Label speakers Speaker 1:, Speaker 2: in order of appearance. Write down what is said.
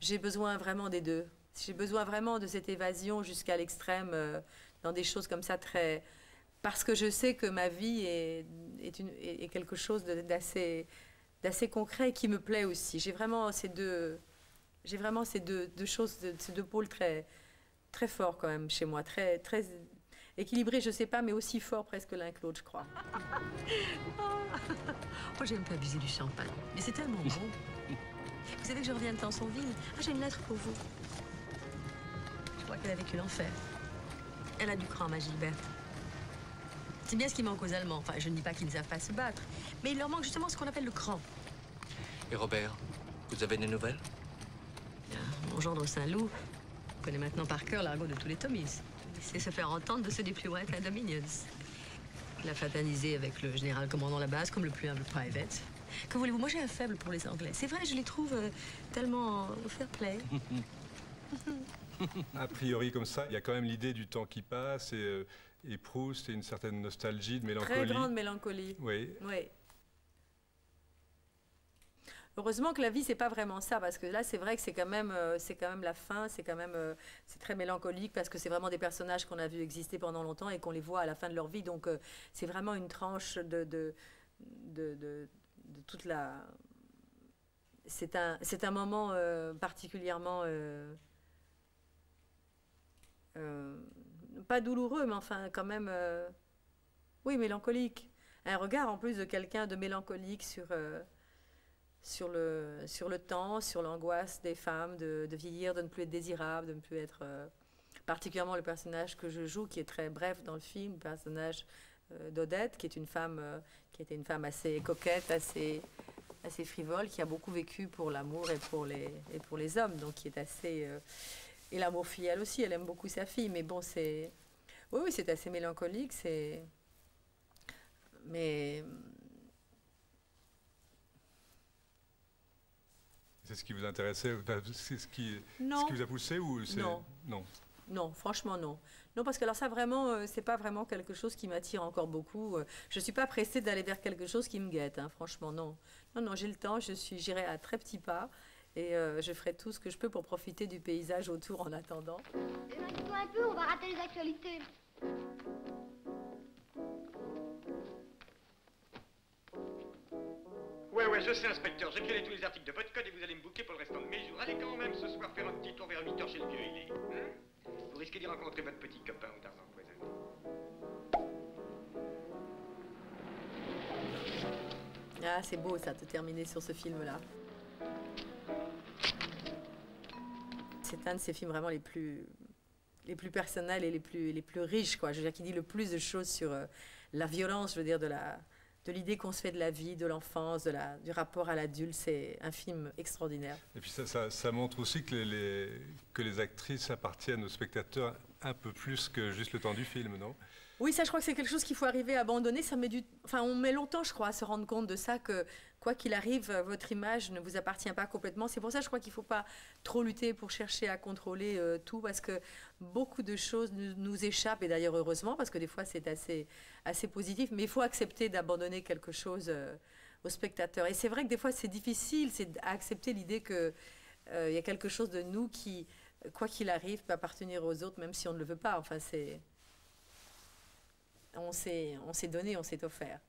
Speaker 1: j'ai besoin vraiment des deux. J'ai besoin vraiment de cette évasion jusqu'à l'extrême, dans des choses comme ça très... Parce que je sais que ma vie est quelque chose d'assez concret et qui me plaît aussi. J'ai vraiment deux choses, ces deux pôles très forts quand même chez moi, très équilibrés, je sais pas, mais aussi forts presque l'un que l'autre, je crois.
Speaker 2: Oh, j'ai un peu abusé du champagne, mais c'est tellement bon. Vous savez que je reviens de Tansonville. Ah, j'ai une lettre pour vous. Je crois qu'elle a vécu l'enfer. Elle a du cran, ma Gilberte. C'est bien ce qui manque aux Allemands. Enfin, je ne dis pas qu'ils ne savent pas se battre, mais il leur manque justement ce qu'on appelle le cran.
Speaker 3: Et Robert, vous avez des nouvelles?
Speaker 2: Mon gendre Saint-Loup connaît maintenant par cœur l'argot de tous les Tommies. Il sait se faire entendre de ceux des plus lointains Dominions. Il a fraternisé avec le général commandant la base comme le plus humble private. Que voulez-vous? Moi, j'ai un faible pour les Anglais. C'est vrai, je les trouve tellement fair play.
Speaker 4: A priori, comme ça, il y a quand même l'idée du temps qui passe et Proust et une certaine nostalgie, de mélancolie.
Speaker 1: Très grande mélancolie.
Speaker 4: Oui.
Speaker 1: Oui. Heureusement que la vie, c'est pas vraiment ça, parce que là, c'est vrai que c'est quand même la fin, c'est très mélancolique, parce que c'est vraiment des personnages qu'on a vu exister pendant longtemps et qu'on les voit à la fin de leur vie. Donc, c'est vraiment une tranche de toute la... C'est un moment particulièrement... pas douloureux, mais enfin, quand même... oui, mélancolique. Un regard, en plus, de quelqu'un de mélancolique sur le temps, sur l'angoisse des femmes, de vieillir, de ne plus être désirable, de ne plus être... particulièrement le personnage que je joue, qui est très bref dans le film, le personnage d'Odette, qui est une femme, qui était une femme assez coquette, assez frivole, qui a beaucoup vécu pour l'amour et pour les hommes, donc qui est assez... et l'amour filial aussi, elle aime beaucoup sa fille, mais bon, c'est... Oui, c'est assez mélancolique, c'est... Mais...
Speaker 4: C'est ce qui vous intéressait, c'est ce qui vous a poussé ou c'est...
Speaker 1: Non.
Speaker 4: Non.
Speaker 1: Non, franchement non. Non, parce que alors ça vraiment, c'est pas vraiment quelque chose qui m'attire encore beaucoup. Je suis pas pressée d'aller vers quelque chose qui me guette, hein, franchement non. Non, j'ai le temps, j'irai à très petits pas et je ferai tout ce que je peux pour profiter du paysage autour en attendant.
Speaker 5: Éloigne-toi un peu, on va rater les actualités.
Speaker 6: Ouais, je sais, inspecteur. J'écrirai tous les articles de votre code et vous allez me booker pour le restant de mes jours. Allez quand même ce soir faire un petit tour vers 8h chez le vieux Hilly. Vous risquez d'y rencontrer votre petit copain au Tarzan empoisonné.
Speaker 1: Ah, c'est beau ça, de terminer sur ce film-là. C'est un de ces films vraiment les plus personnels et les plus riches, quoi. Je veux dire, qui dit le plus de choses sur la violence, je veux dire, de l'idée qu'on se fait de la vie, de l'enfance, du rapport à l'adulte. C'est un film extraordinaire.
Speaker 4: Et puis ça montre aussi que les actrices appartiennent aux spectateurs un peu plus que juste le temps du film, non?
Speaker 1: Oui, ça, je crois que c'est quelque chose qu'il faut arriver à abandonner. On met longtemps, je crois, à se rendre compte de ça, que quoi qu'il arrive, votre image ne vous appartient pas complètement. C'est pour ça, je crois qu'il ne faut pas trop lutter pour chercher à contrôler tout, parce que beaucoup de choses nous échappent, et d'ailleurs heureusement, parce que des fois c'est assez positif, mais il faut accepter d'abandonner quelque chose aux spectateurs. Et c'est vrai que des fois c'est difficile, c'est accepter l'idée qu'il y a quelque chose de nous qui, quoi qu'il arrive, peut appartenir aux autres, même si on ne le veut pas. Enfin, on s'est donné, on s'est offert.